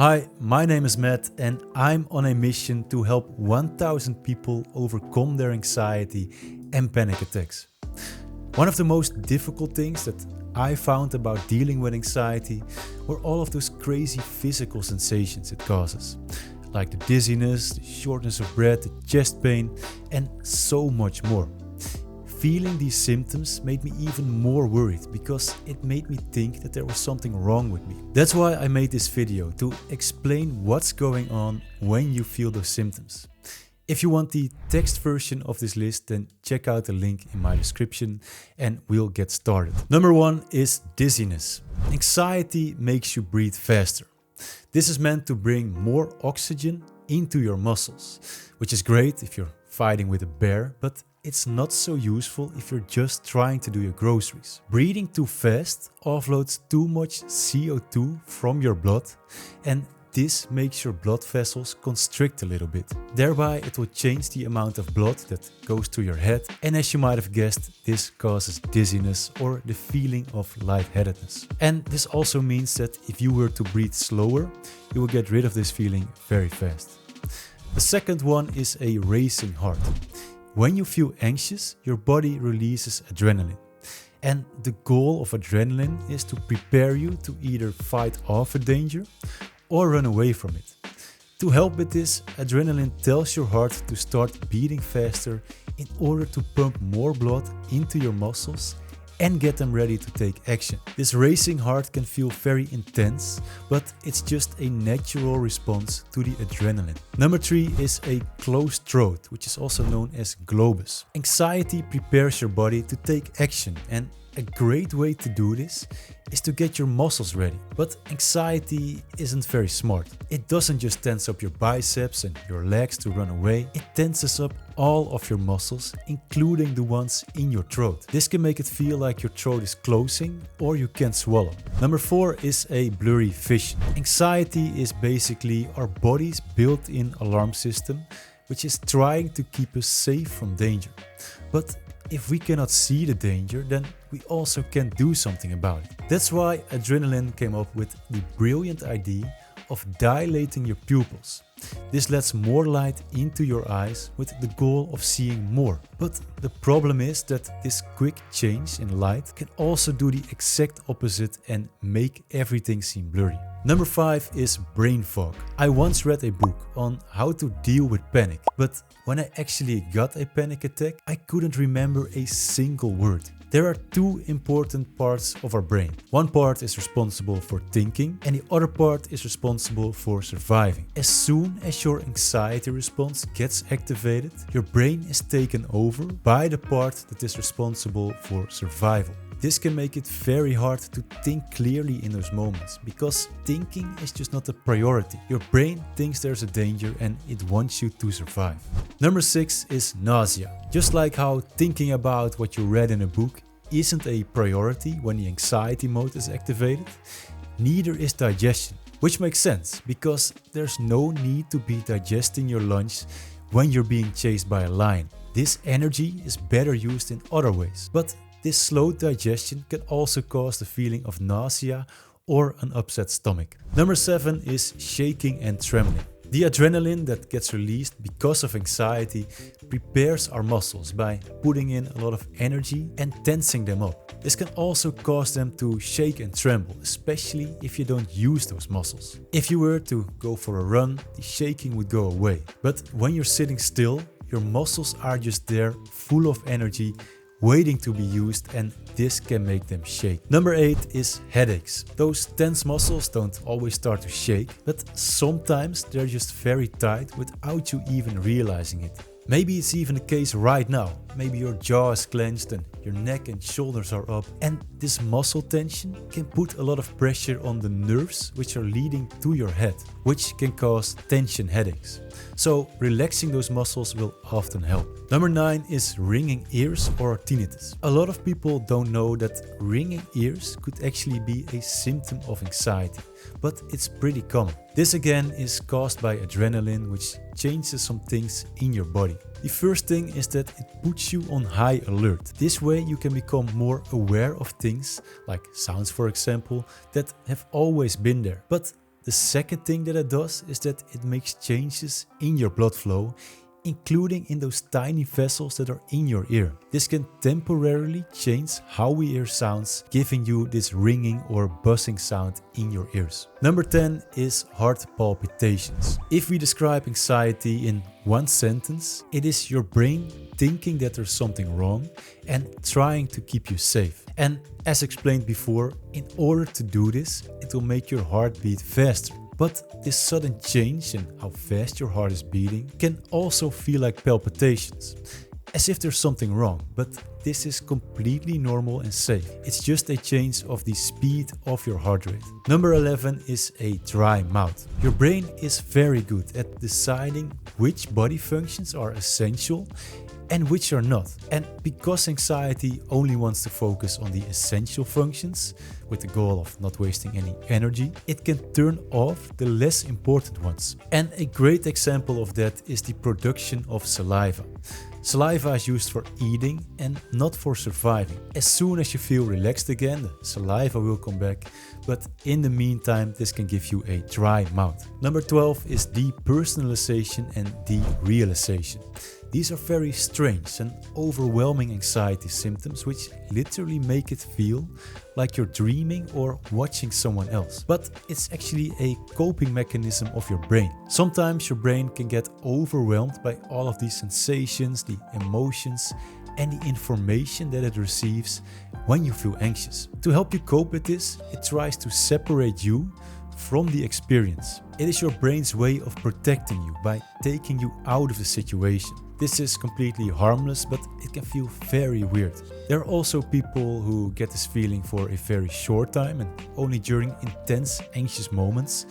Hi, my name is Matt and I'm on a mission to help 1000 people overcome their anxiety and panic attacks. One of the most difficult things that I found about dealing with anxiety were all of those crazy physical sensations it causes, like the dizziness, the shortness of breath, the chest pain, and so much more. Feeling these symptoms made me even more worried because it made me think that there was something wrong with me. That's why I made this video, to explain what's going on when you feel those symptoms. If you want the text version of this list, then check out the link in my description and we'll get started. Number 1 is dizziness. Anxiety makes you breathe faster. This is meant to bring more oxygen into your muscles, which is great if you're fighting with a bear, but it's not so useful if you're just trying to do your groceries. Breathing too fast offloads too much CO2 from your blood, and this makes your blood vessels constrict a little bit. Thereby it will change the amount of blood that goes to your head, and as you might have guessed, this causes dizziness or the feeling of lightheadedness. And this also means that if you were to breathe slower, you will get rid of this feeling very fast. The second one is a racing heart. When you feel anxious, your body releases adrenaline. And the goal of adrenaline is to prepare you to either fight off a danger or run away from it. To help with this, adrenaline tells your heart to start beating faster in order to pump more blood into your muscles and get them ready to take action. This racing heart can feel very intense, but it's just a natural response to the adrenaline. Number 3 is a closed throat, which is also known as globus. Anxiety prepares your body to take action, and a great way to do this is to get your muscles ready. But anxiety isn't very smart. It doesn't just tense up your biceps and your legs to run away. It tenses up all of your muscles, including the ones in your throat. This can make it feel like your throat is closing or you can't swallow. Number 4 is a blurry vision. Anxiety is basically our body's built-in alarm system, which is trying to keep us safe from danger. But if we cannot see the danger, then we also can't do something about it. That's why adrenaline came up with the brilliant idea of dilating your pupils. This lets more light into your eyes with the goal of seeing more. But the problem is that this quick change in light can also do the exact opposite and make everything seem blurry. Number 5 is brain fog. I once read a book on how to deal with panic, but when I actually got a panic attack, I couldn't remember a single word. There are 2 important parts of our brain. One part is responsible for thinking and the other part is responsible for surviving. As soon as your anxiety response gets activated, your brain is taken over by the part that is responsible for survival. This can make it very hard to think clearly in those moments, because thinking is just not a priority. Your brain thinks there's a danger and it wants you to survive. Number 6 is nausea. Just like how thinking about what you read in a book isn't a priority when the anxiety mode is activated, neither is digestion. Which makes sense, because there's no need to be digesting your lunch when you're being chased by a lion. This energy is better used in other ways. But this slow digestion can also cause the feeling of nausea or an upset stomach. Number 7 is shaking and trembling. The adrenaline that gets released because of anxiety prepares our muscles by putting in a lot of energy and tensing them up. This can also cause them to shake and tremble, especially if you don't use those muscles. If you were to go for a run, the shaking would go away. But when you're sitting still, your muscles are just there, full of energy, waiting to be used, and this can make them shake. Number 8 is headaches. Those tense muscles don't always start to shake, but sometimes they're just very tight without you even realizing it. Maybe it's even the case right now. Maybe your jaw is clenched and your neck and shoulders are up, and this muscle tension can put a lot of pressure on the nerves which are leading to your head, which can cause tension headaches. So relaxing those muscles will often help. Number 9 is ringing ears or tinnitus. A lot of people don't know that ringing ears could actually be a symptom of anxiety, but it's pretty common. This again is caused by adrenaline, which changes some things in your body. The first thing is that it puts you on high alert. This way you can become more aware of things, like sounds for example, that have always been there. But The second thing that it does is that it makes changes in your blood flow, including in those tiny vessels that are in your ear. This can temporarily change how we hear sounds, giving you this ringing or buzzing sound in your ears. Number 10 is heart palpitations. If we describe anxiety in one sentence, it is your brain thinking that there's something wrong and trying to keep you safe. And as explained before, in order to do this, it will make your heart beat faster. But this sudden change in how fast your heart is beating can also feel like palpitations, as if there's something wrong, but this is completely normal and safe. It's just a change of the speed of your heart rate. Number 11 is a dry mouth. Your brain is very good at deciding which body functions are essential and which are not. And because anxiety only wants to focus on the essential functions with the goal of not wasting any energy, it can turn off the less important ones. And a great example of that is the production of saliva. Saliva is used for eating and not for surviving. As soon as you feel relaxed again, the saliva will come back, but in the meantime, this can give you a dry mouth. Number 12 is depersonalization and derealization. These are very strange and overwhelming anxiety symptoms which literally make it feel like you're dreaming or watching someone else. But it's actually a coping mechanism of your brain. Sometimes your brain can get overwhelmed by all of these sensations, the emotions, and the information that it receives when you feel anxious. To help you cope with this, it tries to separate you from the experience. It is your brain's way of protecting you by taking you out of the situation. This is completely harmless, but it can feel very weird. There are also people who get this feeling for a very short time and only during intense anxious moments.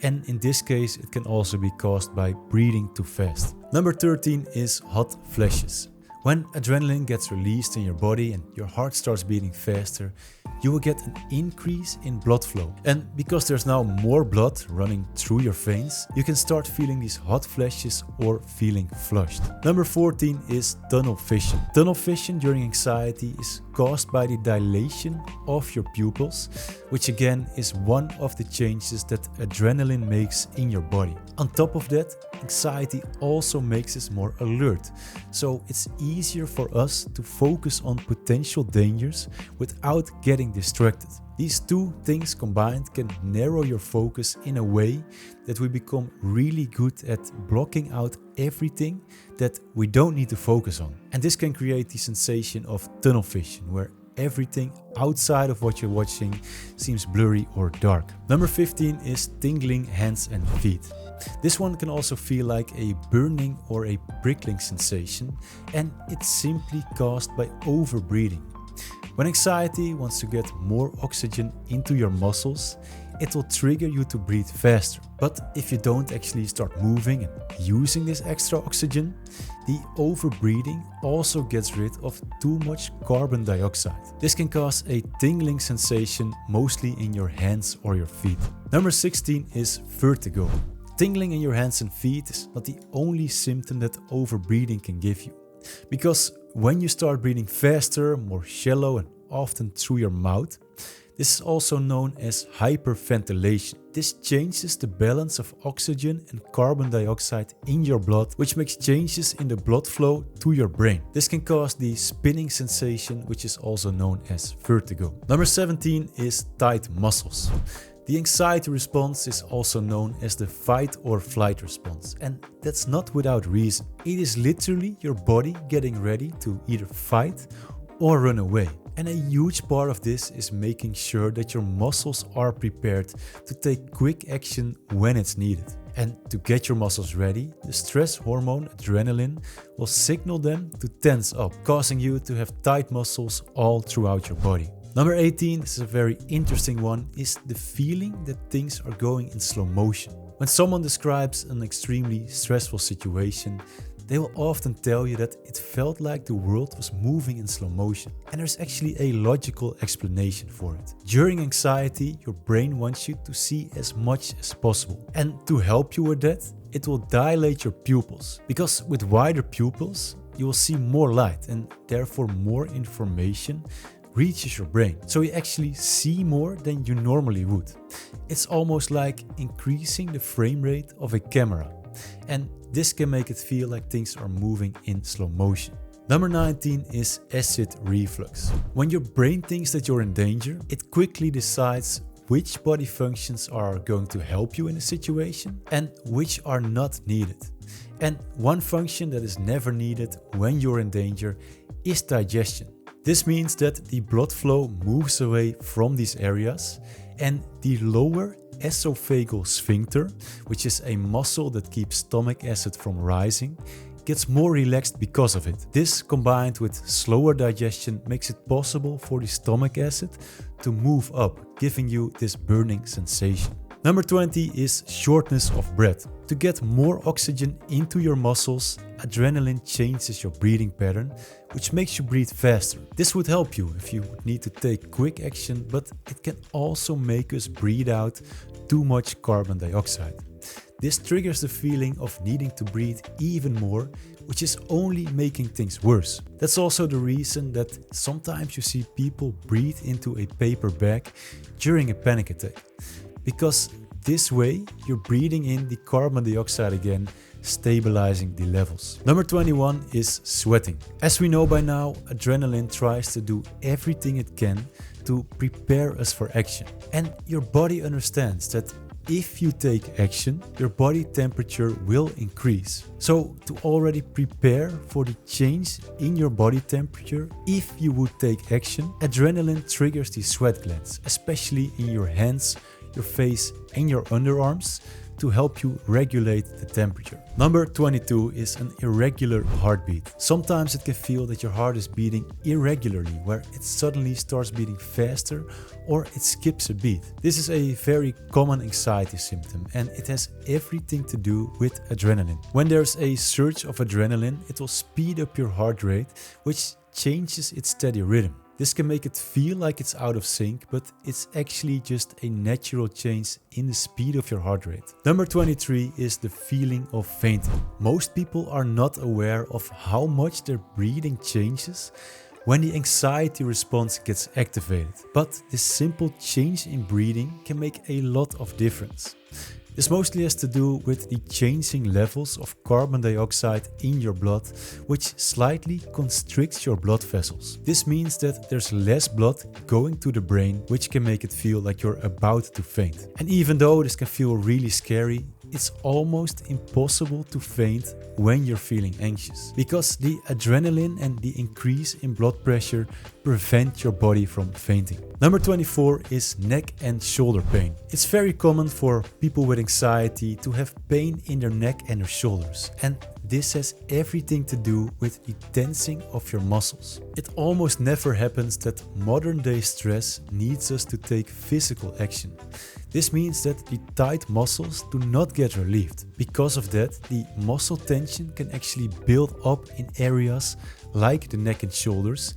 And in this case, it can also be caused by breathing too fast. Number 13 is hot flashes. When adrenaline gets released in your body and your heart starts beating faster, you will get an increase in blood flow. And because there's now more blood running through your veins, you can start feeling these hot flashes or feeling flushed. Number 14 is tunnel vision. Tunnel vision during anxiety is caused by the dilation of your pupils, which again is one of the changes that adrenaline makes in your body. On top of that, anxiety also makes us more alert, so it's easier for us to focus on potential dangers without getting distracted. These two things combined can narrow your focus in a way that we become really good at blocking out everything that we don't need to focus on. And this can create the sensation of tunnel vision, where everything outside of what you're watching seems blurry or dark. Number 15 is tingling hands and feet. This one can also feel like a burning or a prickling sensation, and it's simply caused by overbreathing. When anxiety wants to get more oxygen into your muscles, it will trigger you to breathe faster. But if you don't actually start moving and using this extra oxygen, the overbreathing also gets rid of too much carbon dioxide. This can cause a tingling sensation mostly in your hands or your feet. Number 16 is vertigo. Tingling in your hands and feet is not the only symptom that overbreathing can give you. Because when you start breathing faster, more shallow and often through your mouth, this is also known as hyperventilation. This changes the balance of oxygen and carbon dioxide in your blood, which makes changes in the blood flow to your brain. This can cause the spinning sensation, which is also known as vertigo. Number 17 is tight muscles. The anxiety response is also known as the fight or flight response, and that's not without reason. It is literally your body getting ready to either fight or run away. And a huge part of this is making sure that your muscles are prepared to take quick action when it's needed. And to get your muscles ready, the stress hormone adrenaline will signal them to tense up, causing you to have tight muscles all throughout your body. Number 18, this is a very interesting one, is the feeling that things are going in slow motion. When someone describes an extremely stressful situation, they will often tell you that it felt like the world was moving in slow motion. And there's actually a logical explanation for it. During anxiety, your brain wants you to see as much as possible. And to help you with that, it will dilate your pupils. Because with wider pupils, you will see more light and therefore more information reaches your brain. So you actually see more than you normally would. It's almost like increasing the frame rate of a camera, and this can make it feel like things are moving in slow motion. Number 19 is acid reflux. When your brain thinks that you're in danger, it quickly decides which body functions are going to help you in a situation and which are not needed. And one function that is never needed when you're in danger is digestion. This means that the blood flow moves away from these areas and the lower esophageal sphincter, which is a muscle that keeps stomach acid from rising, gets more relaxed because of it. This, combined with slower digestion, makes it possible for the stomach acid to move up, giving you this burning sensation. Number 20 is shortness of breath. To get more oxygen into your muscles, adrenaline changes your breathing pattern, which makes you breathe faster. This would help you if you need to take quick action, but it can also make us breathe out too much carbon dioxide. This triggers the feeling of needing to breathe even more, which is only making things worse. That's also the reason that sometimes you see people breathe into a paper bag during a panic attack. Because this way you're breathing in the carbon dioxide again, stabilizing the levels. Number 21 is sweating. As we know by now, adrenaline tries to do everything it can to prepare us for action. And your body understands that if you take action, your body temperature will increase. So to already prepare for the change in your body temperature, if you would take action, adrenaline triggers the sweat glands, especially in your hands, your face and your underarms, to help you regulate the temperature. Number 22 is an irregular heartbeat. Sometimes it can feel that your heart is beating irregularly, where it suddenly starts beating faster or it skips a beat. This is a very common anxiety symptom and it has everything to do with adrenaline. When there's a surge of adrenaline, it will speed up your heart rate, which changes its steady rhythm. This can make it feel like it's out of sync, but it's actually just a natural change in the speed of your heart rate. Number 23 is the feeling of fainting. Most people are not aware of how much their breathing changes when the anxiety response gets activated. But this simple change in breathing can make a lot of difference. This mostly has to do with the changing levels of carbon dioxide in your blood, which slightly constricts your blood vessels. This means that there's less blood going to the brain, which can make it feel like you're about to faint. And even though this can feel really scary, it's almost impossible to faint when you're feeling anxious, because the adrenaline and the increase in blood pressure prevent your body from fainting. Number 24 is neck and shoulder pain. It's very common for people with anxiety to have pain in their neck and their shoulders, and this has everything to do with the tensing of your muscles. It almost never happens that modern day stress needs us to take physical action. This means that the tight muscles do not get relieved. Because of that, the muscle tension can actually build up in areas like the neck and shoulders,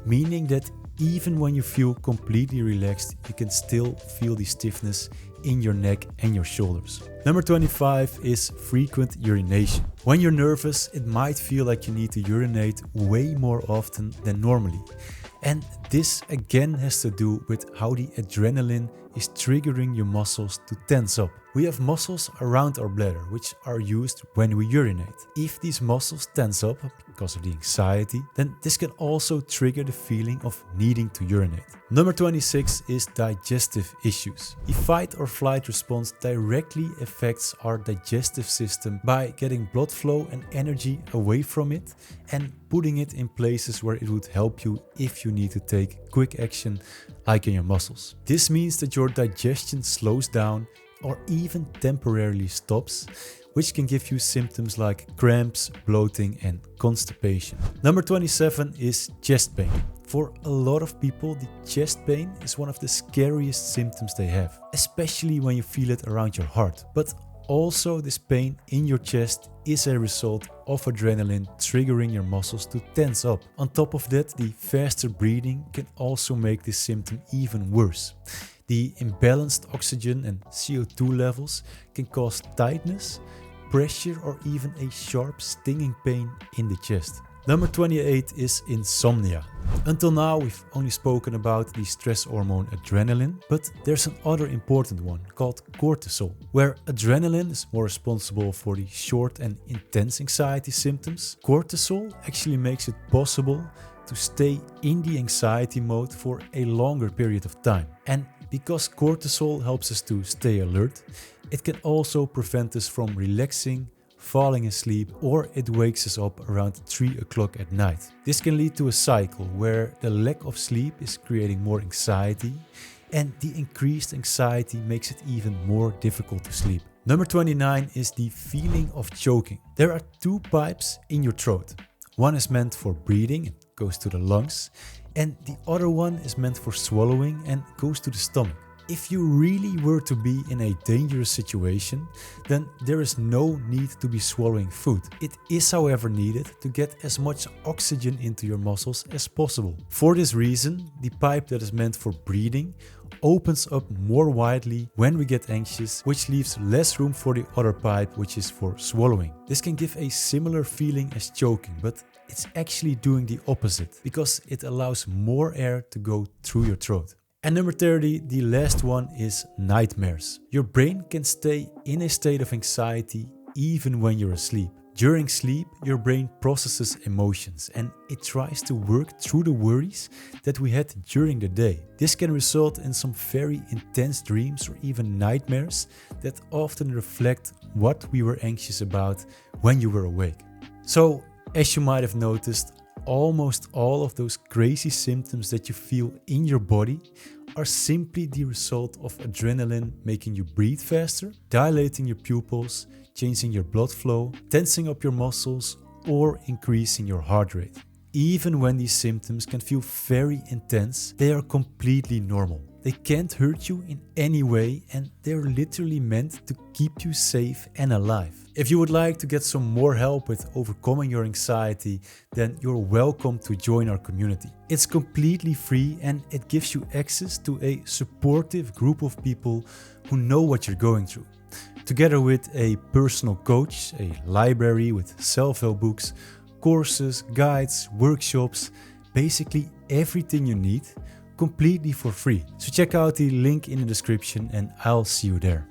meaning that even when you feel completely relaxed, you can still feel the stiffness in your neck and your shoulders. Number 25 is frequent urination. When you're nervous, it might feel like you need to urinate way more often than normally. And this again has to do with how the adrenaline is triggering your muscles to tense up. We have muscles around our bladder which are used when we urinate. If these muscles tense up because of the anxiety, then this can also trigger the feeling of needing to urinate. Number 26 is digestive issues. The fight or flight response directly affects our digestive system by getting blood flow and energy away from it and putting it in places where it would help you if you need to take quick action, like in your muscles. This means that your digestion slows down or even temporarily stops, which can give you symptoms like cramps, bloating and constipation. Number 27 is chest pain. For a lot of people, the chest pain is one of the scariest symptoms they have, especially when you feel it around your heart. But also, this pain in your chest is a result of adrenaline triggering your muscles to tense up. On top of that, the faster breathing can also make this symptom even worse. The imbalanced oxygen and CO2 levels can cause tightness, pressure or even a sharp stinging pain in the chest. Number 28 is insomnia. Until now, we've only spoken about the stress hormone adrenaline, but there's another important one called cortisol, where adrenaline is more responsible for the short and intense anxiety symptoms. Cortisol actually makes it possible to stay in the anxiety mode for a longer period of time. And because cortisol helps us to stay alert, it can also prevent us from relaxing, falling asleep, or it wakes us up around 3 o'clock at night. This can lead to a cycle where the lack of sleep is creating more anxiety, and the increased anxiety makes it even more difficult to sleep. Number 29 is the feeling of choking. There are 2 pipes in your throat. One is meant for breathing and goes to the lungs, and the other one is meant for swallowing and goes to the stomach. If you really were to be in a dangerous situation, then there is no need to be swallowing food. It is, however, needed to get as much oxygen into your muscles as possible. For this reason, the pipe that is meant for breathing opens up more widely when we get anxious, which leaves less room for the other pipe, which is for swallowing. This can give a similar feeling as choking, but it's actually doing the opposite because it allows more air to go through your throat. And number 30, the last one, is nightmares. Your brain can stay in a state of anxiety even when you're asleep. During sleep, your brain processes emotions and it tries to work through the worries that we had during the day. This can result in some very intense dreams or even nightmares that often reflect what we were anxious about when you were awake. So, as you might have noticed, almost all of those crazy symptoms that you feel in your body are simply the result of adrenaline making you breathe faster, dilating your pupils, changing your blood flow, tensing up your muscles, or increasing your heart rate. Even when these symptoms can feel very intense, they are completely normal. They can't hurt you in any way and they're literally meant to keep you safe and alive. If you would like to get some more help with overcoming your anxiety, then you're welcome to join our community. It's completely free and it gives you access to a supportive group of people who know what you're going through. Together with a personal coach, a library with self-help books, courses, guides, workshops, basically everything you need, completely for free. So check out the link in the description and I'll see you there.